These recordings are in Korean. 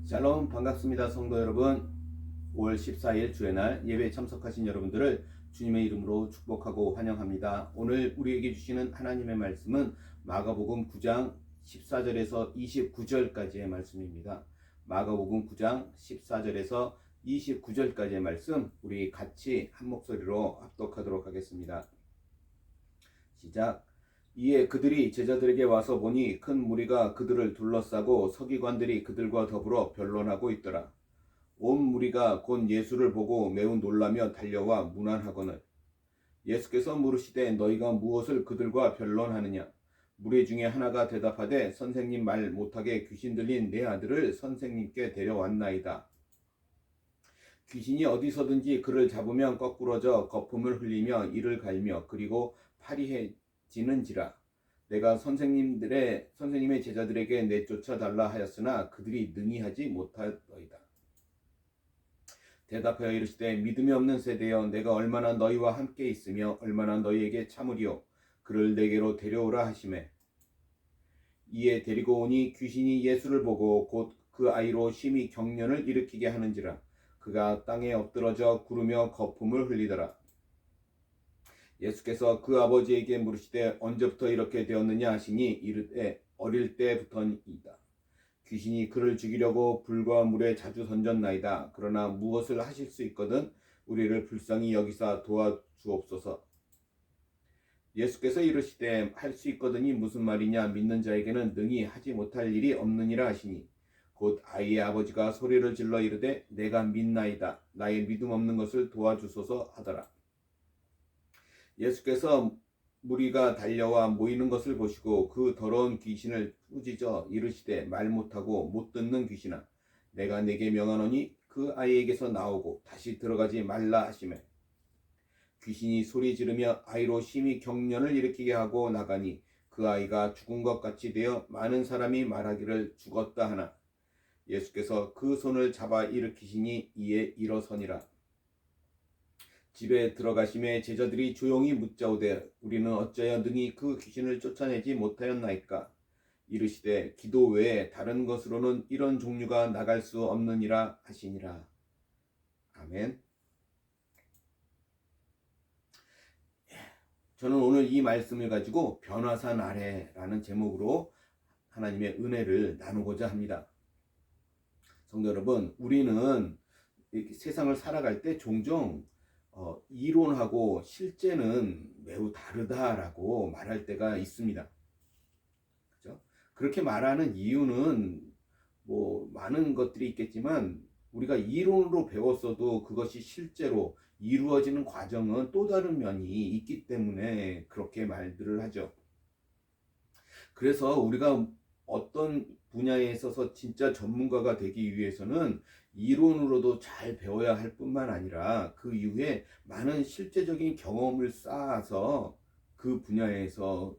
샬롬, 반갑습니다. 성도 여러분, 5월 14일 주의 날 예배에 참석하신 여러분들을 주님의 이름으로 축복하고 환영합니다. 오늘 우리에게 주시는 하나님의 말씀은 마가복음 9장 14절에서 29절까지의 말씀입니다. 마가복음 9장 14절에서 29절까지의 말씀, 우리 같이 한 목소리로 합독하도록 하겠습니다. 시작. 이에 그들이 제자들에게 와서 보니 큰 무리가 그들을 둘러싸고 서기관들이 그들과 더불어 변론하고 있더라. 온 무리가 곧 예수를 보고 매우 놀라며 달려와 문안하거늘 예수께서 물으시되 너희가 무엇을 그들과 변론하느냐. 무리 중에 하나가 대답하되 선생님 말 못하게 귀신 들린 내 아들을 선생님께 데려왔나이다. 귀신이 어디서든지 그를 잡으면 거꾸러져 거품을 흘리며 이를 갈며 그리고 파리해지는지라. 내가 선생님의 제자들에게 내쫓아 달라 하였으나 그들이 능히 하지 못하더이다. 대답하여 이르시되 믿음이 없는 세대여, 내가 얼마나 너희와 함께 있으며 얼마나 너희에게 참으리요. 그를 내게로 데려오라 하시매 이에 데리고 오니 귀신이 예수를 보고 곧 그 아이로 심히 경련을 일으키게 하는지라. 그가 땅에 엎드러져 구르며 거품을 흘리더라. 예수께서 그 아버지에게 물으시되 언제부터 이렇게 되었느냐 하시니 이르되 어릴 때부터이다. 귀신이 그를 죽이려고 불과 물에 자주 던졌나이다. 그러나 무엇을 하실 수 있거든 우리를 불쌍히 여기사 도와주옵소서. 예수께서 이르시되 할 수 있거든이 무슨 말이냐. 믿는 자에게는 능히 하지 못할 일이 없느니라 하시니 곧 아이의 아버지가 소리를 질러 이르되 내가 믿나이다. 나의 믿음 없는 것을 도와주소서 하더라. 예수께서 무리가 달려와 모이는 것을 보시고 그 더러운 귀신을 꾸짖어 이르시되 말 못하고 못 듣는 귀신아, 내가 네게 명하노니 그 아이에게서 나오고 다시 들어가지 말라 하시매 귀신이 소리 지르며 아이로 심히 경련을 일으키게 하고 나가니 그 아이가 죽은 것 같이 되어 많은 사람이 말하기를 죽었다 하나 예수께서 그 손을 잡아 일으키시니 이에 일어서니라. 집에 들어가심에 제자들이 조용히 묻자오되 우리는 어찌하여 능히 그 귀신을 쫓아내지 못하였나이까. 이르시되 기도 외에 다른 것으로는 이런 종류가 나갈 수 없느니라 하시니라. 아멘. 저는 오늘 이 말씀을 가지고 변화산 아래라는 제목으로 하나님의 은혜를 나누고자 합니다. 성도 여러분, 우리는 세상을 살아갈 때 종종 이론하고 실제는 매우 다르다라고 말할 때가 있습니다. 그렇죠? 그렇게 말하는 이유는 뭐 많은 것들이 있겠지만 우리가 이론으로 배웠어도 그것이 실제로 이루어지는 과정은 또 다른 면이 있기 때문에 그렇게 말들을 하죠. 그래서 우리가 어떤 분야에 있어서 진짜 전문가가 되기 위해서는 이론으로도 잘 배워야 할 뿐만 아니라 그 이후에 많은 실제적인 경험을 쌓아서 그 분야에서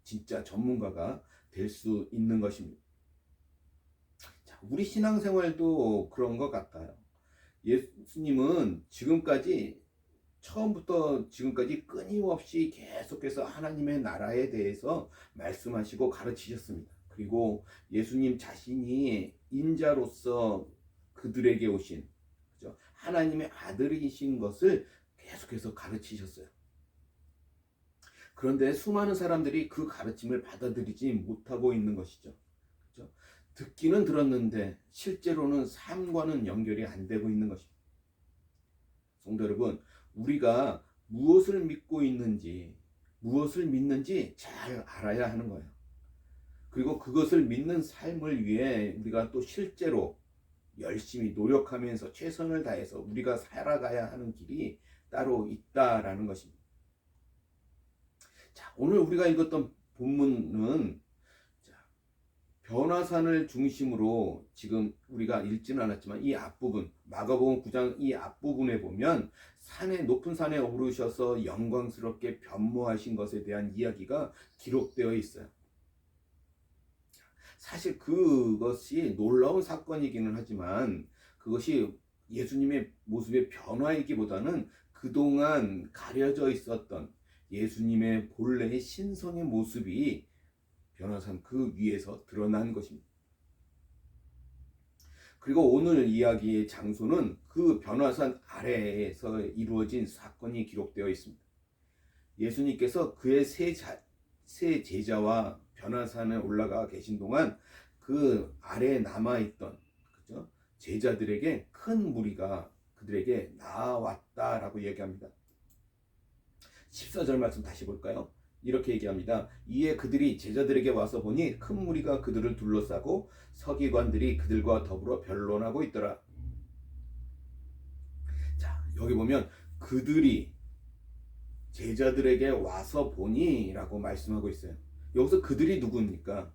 진짜 전문가가 될 수 있는 것입니다. 자, 우리 신앙생활도 그런 것 같아요. 예수님은 처음부터 지금까지 끊임없이 계속해서 하나님의 나라에 대해서 말씀하시고 가르치셨습니다. 그리고 예수님 자신이 인자로서 그들에게 오신, 그죠? 하나님의 아들이신 것을 계속해서 가르치셨어요. 그런데 수많은 사람들이 그 가르침을 받아들이지 못하고 있는 것이죠. 그죠? 듣기는 들었는데 실제로는 삶과는 연결이 안 되고 있는 것입니다. 성도 여러분, 우리가 무엇을 믿는지 잘 알아야 하는 거예요. 그리고 그것을 믿는 삶을 위해 우리가 또 실제로 열심히 노력하면서 최선을 다해서 우리가 살아가야 하는 길이 따로 있다라는 것입니다. 자, 오늘 우리가 읽었던 본문은 변화산을 중심으로 지금 우리가 읽지는 않았지만 이 앞부분, 마가복음 9장 이 앞부분에 보면 높은 산에 오르셔서 영광스럽게 변모하신 것에 대한 이야기가 기록되어 있어요. 사실 그것이 놀라운 사건이기는 하지만 그것이 예수님의 모습의 변화이기보다는 그동안 가려져 있었던 예수님의 본래의 신성의 모습이 변화산 그 위에서 드러난 것입니다. 그리고 오늘 이야기의 장소는 그 변화산 아래에서 이루어진 사건이 기록되어 있습니다. 예수님께서 그의 세 제자와 변화산에 올라가 계신 동안 그 아래에 남아있던, 그죠? 제자들에게 큰 무리가 그들에게 나왔다라고 얘기합니다. 14절 말씀 다시 볼까요? 이렇게 얘기합니다. 이에 그들이 제자들에게 와서 보니 큰 무리가 그들을 둘러싸고 서기관들이 그들과 더불어 변론하고 있더라. 자, 여기 보면 그들이 제자들에게 와서 보니 라고 말씀하고 있어요. 여기서 그들이 누구입니까?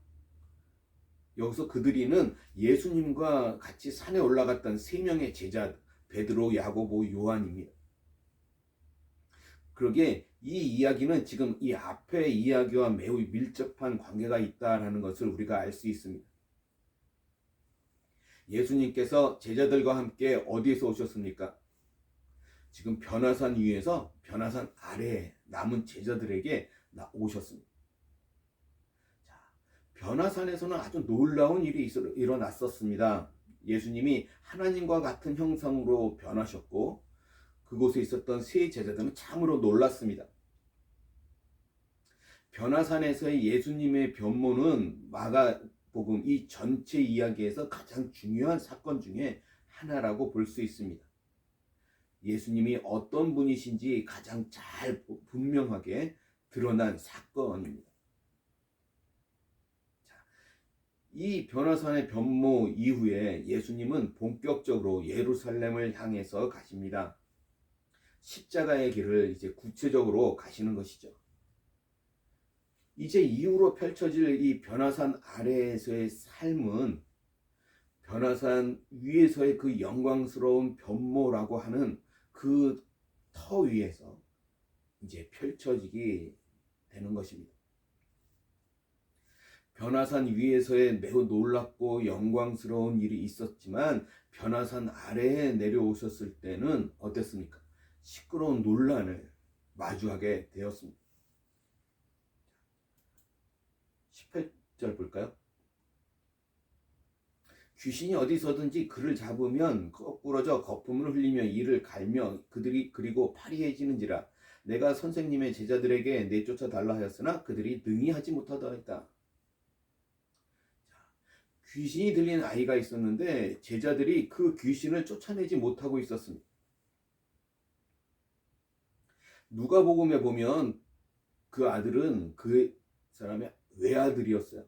여기서 그들이는 예수님과 같이 산에 올라갔던 세 명의 제자, 베드로, 야고보, 요한입니다. 그러기에 이 이야기는 지금 이 앞의 이야기와 매우 밀접한 관계가 있다라는 것을 우리가 알 수 있습니다. 예수님께서 제자들과 함께 어디에서 오셨습니까? 지금 변화산 위에서 변화산 아래에 남은 제자들에게 오셨습니다. 자, 변화산에서는 아주 놀라운 일이 일어났었습니다. 예수님이 하나님과 같은 형상으로 변하셨고 그곳에 있었던 세 제자들은 참으로 놀랐습니다. 변화산에서의 예수님의 변모는 마가복음 이 전체 이야기에서 가장 중요한 사건 중에 하나라고 볼 수 있습니다. 예수님이 어떤 분이신지 가장 잘 분명하게 드러난 사건입니다. 자, 이 변화산의 변모 이후에 예수님은 본격적으로 예루살렘을 향해서 가십니다. 십자가의 길을 이제 구체적으로 가시는 것이죠. 이제 이후로 펼쳐질 이 변화산 아래에서의 삶은 변화산 위에서의 그 영광스러운 변모라고 하는 그 터 위에서 이제 펼쳐지게 되는 것입니다. 변화산 위에서의 매우 놀랍고 영광스러운 일이 있었지만 변화산 아래에 내려오셨을 때는 어땠습니까? 시끄러운 논란을 마주하게 되었습니다. 18절 볼까요? 귀신이 어디서든지 그를 잡으면 거꾸러져 거품을 흘리며 이를 갈며 그들이 그리고 파리해지는지라. 내가 선생님의 제자들에게 내쫓아 달라 하였으나 그들이 능히 하지 못하더이다. 귀신이 들린 아이가 있었는데 제자들이 그 귀신을 쫓아내지 못하고 있었습니다. 누가복음에 보면 그 아들은 그 사람의 외아들이었어요.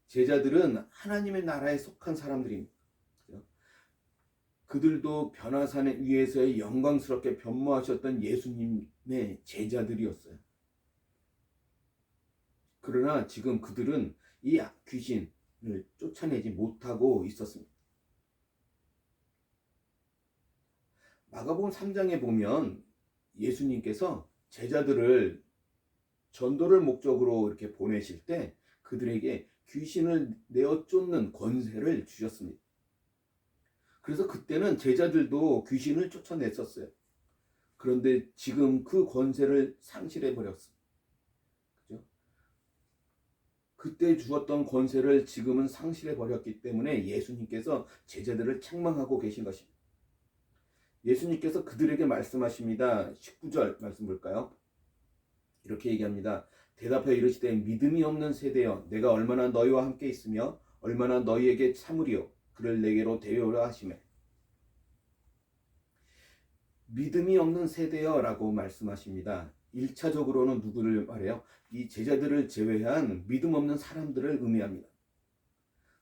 제자들은 하나님의 나라에 속한 사람들입니다. 그들도 변화산 위에서의 영광스럽게 변모하셨던 예수님의 제자들이었어요. 그러나 지금 그들은 이 귀신을 쫓아내지 못하고 있었습니다. 마가복음 3장에 보면 예수님께서 제자들을 전도를 목적으로 이렇게 보내실 때 그들에게 귀신을 내어 쫓는 권세를 주셨습니다. 그래서 그때는 제자들도 귀신을 쫓아냈었어요. 그런데 지금 그 권세를 상실해 버렸습니다. 그죠? 그때 주었던 권세를 지금은 상실해 버렸기 때문에 예수님께서 제자들을 책망하고 계신 것입니다. 예수님께서 그들에게 말씀하십니다. 19절 말씀 볼까요? 이렇게 얘기합니다. 대답하여 이르시되 믿음이 없는 세대여 내가 얼마나 너희와 함께 있으며 얼마나 너희에게 참으리요 그를 내게로 데려오라 하시매. 믿음이 없는 세대여 라고 말씀하십니다. 1차적으로는 누구를 말해요? 이 제자들을 제외한 믿음 없는 사람들을 의미합니다.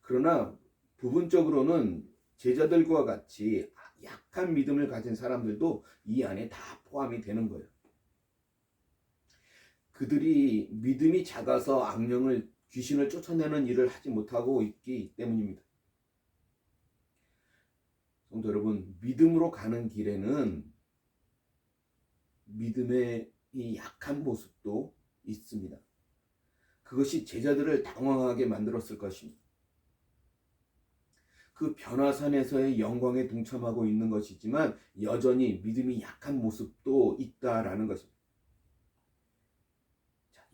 그러나 부분적으로는 제자들과 같이 약한 믿음을 가진 사람들도 이 안에 다 포함이 되는 거예요. 그들이 믿음이 작아서 악령을 귀신을 쫓아내는 일을 하지 못하고 있기 때문입니다. 성도 여러분, 믿음으로 가는 길에는 믿음의 이 약한 모습도 있습니다. 그것이 제자들을 당황하게 만들었을 것입니다. 그 변화산에서의 영광에 동참하고 있는 것이지만 여전히 믿음이 약한 모습도 있다라는 것입니다.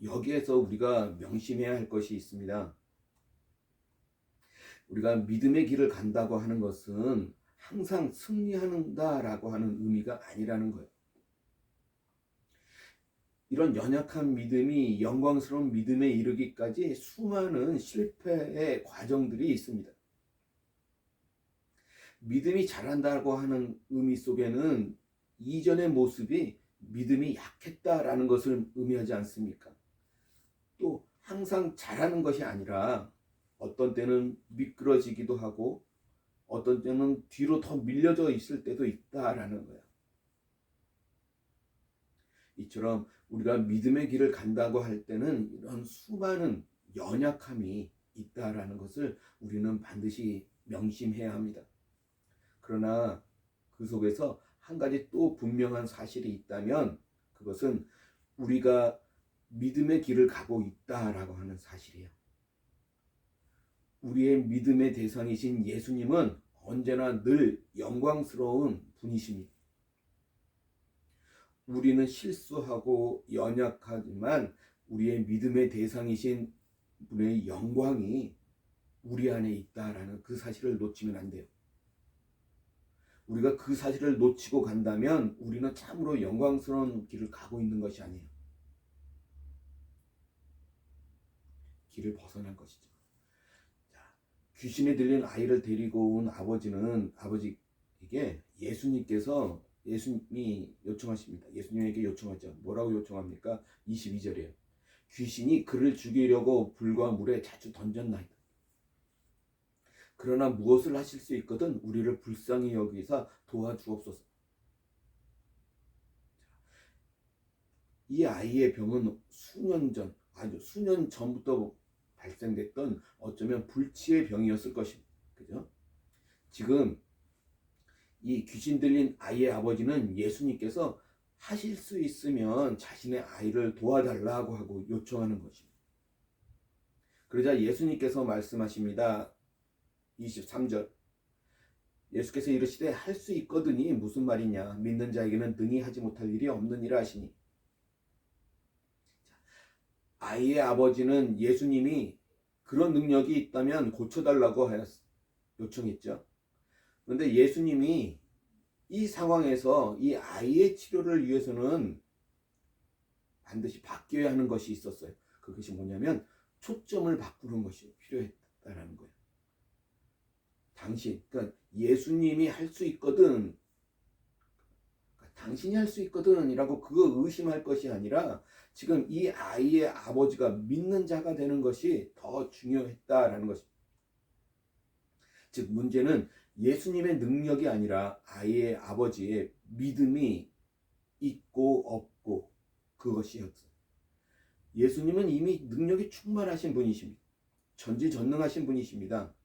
여기에서 우리가 명심해야 할 것이 있습니다. 우리가 믿음의 길을 간다고 하는 것은 항상 승리한다라고 하는 의미가 아니라는 거예요. 이런 연약한 믿음이 영광스러운 믿음에 이르기까지 수많은 실패의 과정들이 있습니다. 믿음이 자란다고 하는 의미 속에는 이전의 모습이 믿음이 약했다라는 것을 의미하지 않습니까? 또 항상 잘하는 것이 아니라 어떤 때는 미끄러지기도 하고 어떤 때는 뒤로 더 밀려져 있을 때도 있다라는 거야. 이처럼 우리가 믿음의 길을 간다고 할 때는 이런 수많은 연약함이 있다라는 것을 우리는 반드시 명심해야 합니다. 그러나 그 속에서 한 가지 또 분명한 사실이 있다면 그것은 우리가 믿음의 길을 가고 있다라고 하는 사실이에요. 우리의 믿음의 대상이신 예수님은 언제나 늘 영광스러운 분이십니다. 우리는 실수하고 연약하지만 우리의 믿음의 대상이신 분의 영광이 우리 안에 있다라는 그 사실을 놓치면 안 돼요. 우리가 그 사실을 놓치고 간다면 우리는 참으로 영광스러운 길을 가고 있는 것이 아니에요. 길을 벗어난 것이죠. 자, 귀신에 들린 아이를 데리고 온 아버지에게 예수님이 요청하십니다. 예수님에게 요청하죠. 뭐라고 요청합니까? 22절이에요. 귀신이 그를 죽이려고 불과 물에 자주 던졌나이다. 그러나 무엇을 하실 수 있거든 우리를 불쌍히 여기사 도와주옵소서. 이 아이의 병은 수년 전부터 발생됐던 어쩌면 불치의 병이었을 것입니다. 그죠? 지금 이 귀신 들린 아이의 아버지는 예수님께서 하실 수 있으면 자신의 아이를 도와달라고 하고 요청하는 것입니다. 그러자 예수님께서 말씀하십니다. 23절. 예수께서 이르시되 할 수 있거든이 무슨 말이냐. 믿는 자에게는 능히 하지 못할 일이 없느니라 하시니. 아이의 아버지는 예수님이 그런 능력이 있다면 고쳐달라고 요청했죠. 그런데 예수님이 이 상황에서 이 아이의 치료를 위해서는 반드시 바뀌어야 하는 것이 있었어요. 그것이 뭐냐면 초점을 바꾸는 것이 필요했다라는 거예요. 그러니까 예수님이 할 수 있거든, 당신이 할 수 있거든 이라고 그거 의심할 것이 아니라 지금 이 아이의 아버지가 믿는 자가 되는 것이 더 중요했다라는 것입니다. 즉 문제는 예수님의 능력이 아니라 아이의 아버지의 믿음이 있고 없고 그것이었어요. 예수님은 이미 능력이 충만하신 분이십니다. 전지전능하신 분이십니다.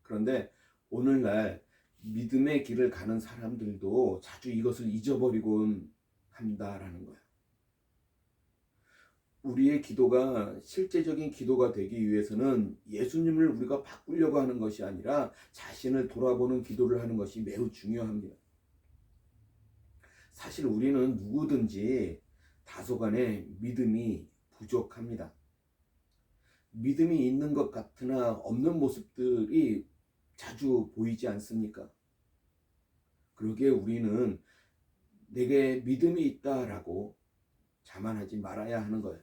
그런데 오늘날 믿음의 길을 가는 사람들도 자주 이것을 잊어버리곤 한다라는 거예요. 우리의 기도가 실제적인 기도가 되기 위해서는 예수님을 우리가 바꾸려고 하는 것이 아니라 자신을 돌아보는 기도를 하는 것이 매우 중요합니다. 사실 우리는 누구든지 다소간의 믿음이 부족합니다. 믿음이 있는 것 같으나 없는 모습들이 자주 보이지 않습니까? 그러기에 우리는 내게 믿음이 있다라고 자만하지 말아야 하는 거예요.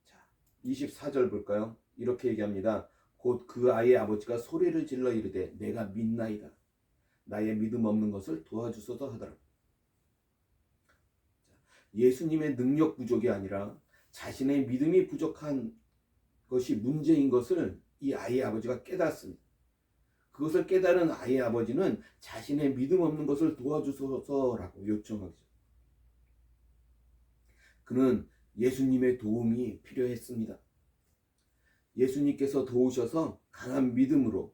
자, 24절 볼까요? 이렇게 얘기합니다. 곧 그 아이의 아버지가 소리를 질러 이르되 내가 믿나이다. 나의 믿음 없는 것을 도와주소서 하더라. 예수님의 능력 부족이 아니라 자신의 믿음이 부족한 것이 문제인 것을 이 아이의 아버지가 깨닫습니다. 그것을 깨달은 아이의 아버지는 자신의 믿음 없는 것을 도와주소서라고 요청하죠. 그는 예수님의 도움이 필요했습니다. 예수님께서 도우셔서 강한 믿음으로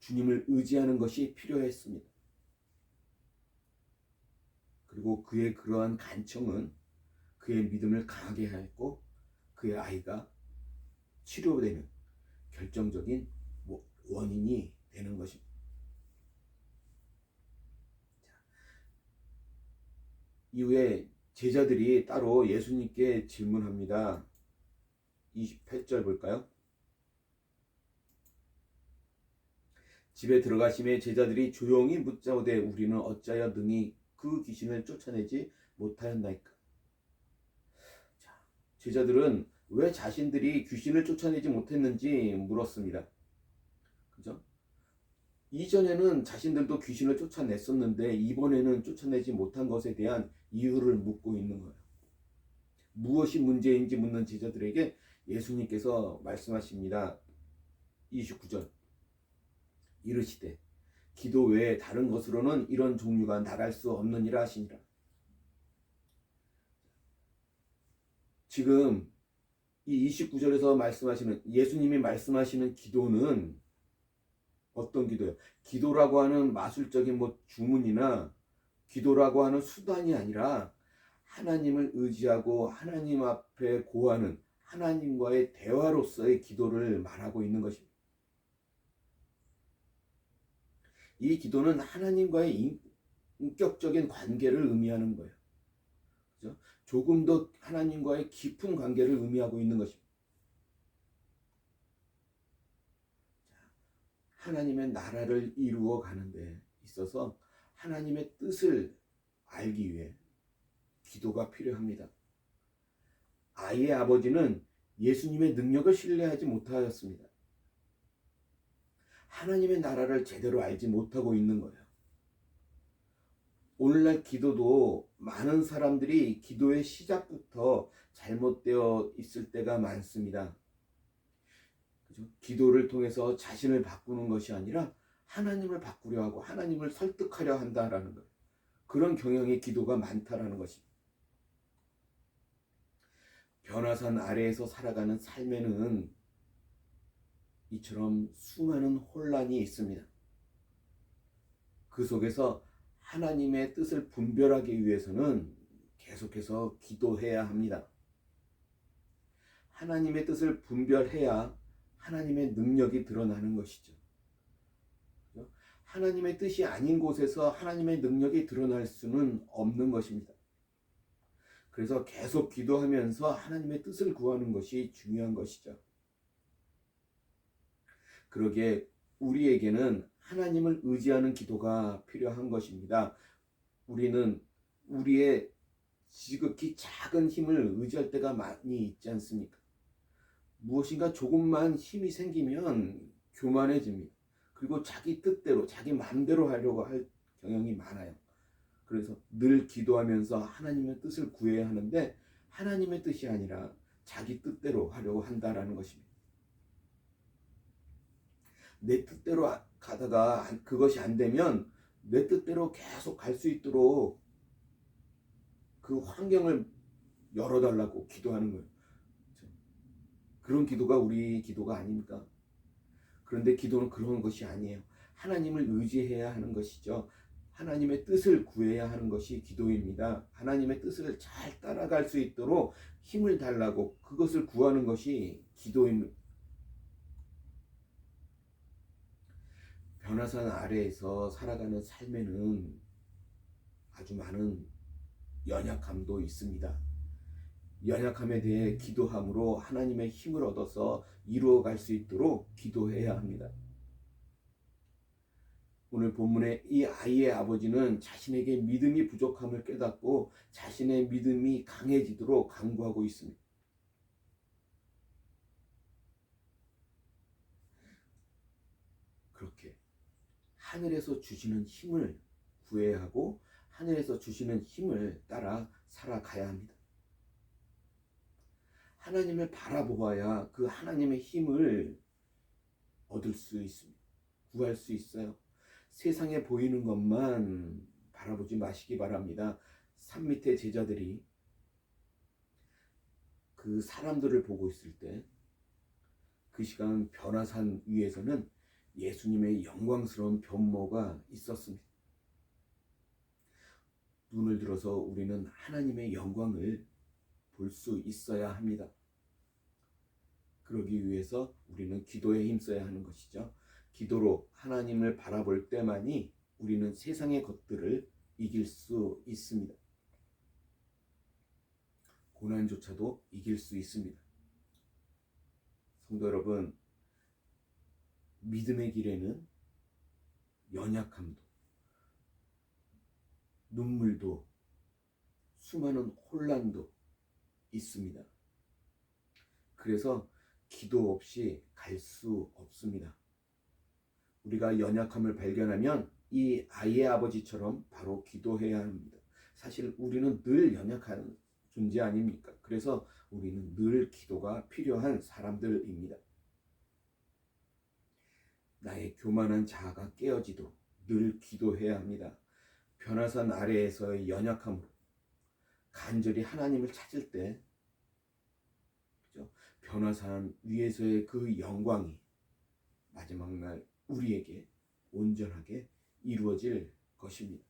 주님을 의지하는 것이 필요했습니다. 그리고 그의 그러한 간청은 그의 믿음을 강하게 하였고 그의 아이가 치료되는 결정적인 원인이 되는 것입니다. 이후에 제자들이 따로 예수님께 질문합니다. 28절 볼까요? 집에 들어가심에 제자들이 조용히 묻자오되 우리는 어찌하여 능히 그 귀신을 쫓아내지 못하였나이까. 자, 제자들은 왜 자신들이 귀신을 쫓아내지 못했는지 물었습니다. 그죠? 이전에는 자신들도 귀신을 쫓아냈었는데 이번에는 쫓아내지 못한 것에 대한 이유를 묻고 있는 거예요. 무엇이 문제인지 묻는 제자들에게 예수님께서 말씀하십니다. 29절 이르시되 기도 외에 다른 것으로는 이런 종류가 나갈 수 없느니라 하시니라. 지금 이 29절에서 말씀하시는 예수님이 말씀하시는 기도는 어떤 기도예요? 기도라고 하는 마술적인 주문이나 기도라고 하는 수단이 아니라 하나님을 의지하고 하나님 앞에 고하는 하나님과의 대화로서의 기도를 말하고 있는 것입니다. 이 기도는 하나님과의 인격적인 관계를 의미하는 거예요. 그죠? 조금 더 하나님과의 깊은 관계를 의미하고 있는 것입니다. 하나님의 나라를 이루어 가는 데 있어서 하나님의 뜻을 알기 위해 기도가 필요합니다. 아이의 아버지는 예수님의 능력을 신뢰하지 못하였습니다. 하나님의 나라를 제대로 알지 못하고 있는 거예요. 오늘날 기도도 많은 사람들이 기도의 시작부터 잘못되어 있을 때가 많습니다. 그죠? 기도를 통해서 자신을 바꾸는 것이 아니라 하나님을 바꾸려 하고 하나님을 설득하려 한다라는 거예요. 그런 경향의 기도가 많다라는 것입니다. 변화산 아래에서 살아가는 삶에는 이처럼 수많은 혼란이 있습니다. 그 속에서 하나님의 뜻을 분별하기 위해서는 계속해서 기도해야 합니다. 하나님의 뜻을 분별해야 하나님의 능력이 드러나는 것이죠. 하나님의 뜻이 아닌 곳에서 하나님의 능력이 드러날 수는 없는 것입니다. 그래서 계속 기도하면서 하나님의 뜻을 구하는 것이 중요한 것이죠. 그러기에 우리에게는 하나님을 의지하는 기도가 필요한 것입니다. 우리는 우리의 지극히 작은 힘을 의지할 때가 많이 있지 않습니까? 무엇인가 조금만 힘이 생기면 교만해집니다. 그리고 자기 뜻대로 자기 마음대로 하려고 할 경향이 많아요. 그래서 늘 기도하면서 하나님의 뜻을 구해야 하는데 하나님의 뜻이 아니라 자기 뜻대로 하려고 한다라는 것입니다. 내 뜻대로 가다가 그것이 안 되면 내 뜻대로 계속 갈 수 있도록 그 환경을 열어달라고 기도하는 거예요. 그런 기도가 우리 기도가 아닙니까? 그런데 기도는 그런 것이 아니에요. 하나님을 의지해야 하는 것이죠. 하나님의 뜻을 구해야 하는 것이 기도입니다. 하나님의 뜻을 잘 따라갈 수 있도록 힘을 달라고 그것을 구하는 것이 기도입니다. 변화산 아래에서 살아가는 삶에는 아주 많은 연약함도 있습니다. 연약함에 대해 기도함으로 하나님의 힘을 얻어서 이루어갈 수 있도록 기도해야 합니다. 오늘 본문의 이 아이의 아버지는 자신에게 믿음이 부족함을 깨닫고 자신의 믿음이 강해지도록 간구하고 있습니다. 그렇게 하늘에서 주시는 힘을 구해야 하고 하늘에서 주시는 힘을 따라 살아가야 합니다. 하나님을 바라보아야 그 하나님의 힘을 얻을 수 있습니다. 구할 수 있어요. 세상에 보이는 것만 바라보지 마시기 바랍니다. 산 밑에 제자들이 그 사람들을 보고 있을 때 그 시간 변화산 위에서는 예수님의 영광스러운 변모가 있었습니다. 눈을 들어서 우리는 하나님의 영광을 볼 수 있어야 합니다. 그러기 위해서 우리는 기도에 힘써야 하는 것이죠. 기도로 하나님을 바라볼 때만이 우리는 세상의 것들을 이길 수 있습니다. 고난조차도 이길 수 있습니다. 성도 여러분, 믿음의 길에는 연약함도, 눈물도, 수많은 혼란도 있습니다. 그래서 기도 없이 갈 수 없습니다. 우리가 연약함을 발견하면 이 아이의 아버지처럼 바로 기도해야 합니다. 사실 우리는 늘 연약한 존재 아닙니까? 그래서 우리는 늘 기도가 필요한 사람들입니다. 나의 교만한 자아가 깨어지도록 늘 기도해야 합니다. 변화산 아래에서의 연약함으로 간절히 하나님을 찾을 때, 그죠? 변화산 위에서의 그 영광이 마지막 날 우리에게 온전하게 이루어질 것입니다.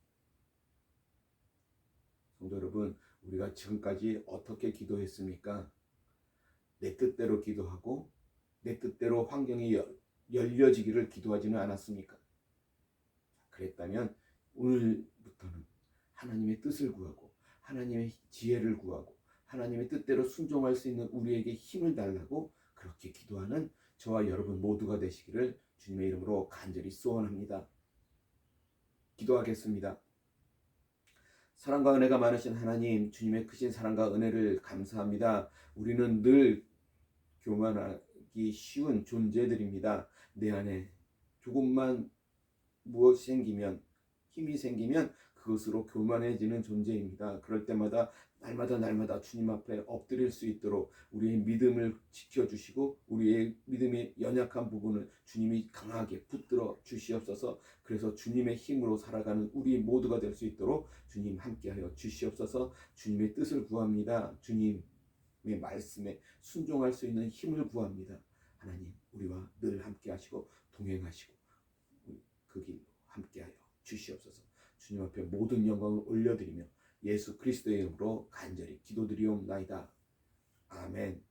성도 여러분, 우리가 지금까지 어떻게 기도했습니까? 내 뜻대로 기도하고 내 뜻대로 환경이 열려지기를 기도하지는 않았습니까? 그랬다면 오늘부터는 하나님의 뜻을 구하고 하나님의 지혜를 구하고 하나님의 뜻대로 순종할 수 있는 우리에게 힘을 달라고 그렇게 기도하는 저와 여러분 모두가 되시기를 주님의 이름으로 간절히 소원합니다. 기도하겠습니다. 사랑과 은혜가 많으신 하나님, 주님의 크신 사랑과 은혜를 감사합니다. 우리는 늘 교만하기 쉬운 존재들입니다. 내 안에 조금만 무엇이 생기면, 힘이 생기면 그것으로 교만해지는 존재입니다. 그럴 때마다 날마다 주님 앞에 엎드릴 수 있도록 우리의 믿음을 지켜주시고 우리의 믿음의 연약한 부분을 주님이 강하게 붙들어 주시옵소서. 그래서 주님의 힘으로 살아가는 우리 모두가 될 수 있도록 주님 함께하여 주시옵소서. 주님의 뜻을 구합니다. 주님의 말씀에 순종할 수 있는 힘을 구합니다. 하나님, 우리와 늘 함께하시고 동행하시고 그 길로 함께하여 주시옵소서. 주님 앞에 모든 영광을 올려드리며 예수 그리스도의 이름으로 간절히 기도드리옵나이다. 아멘.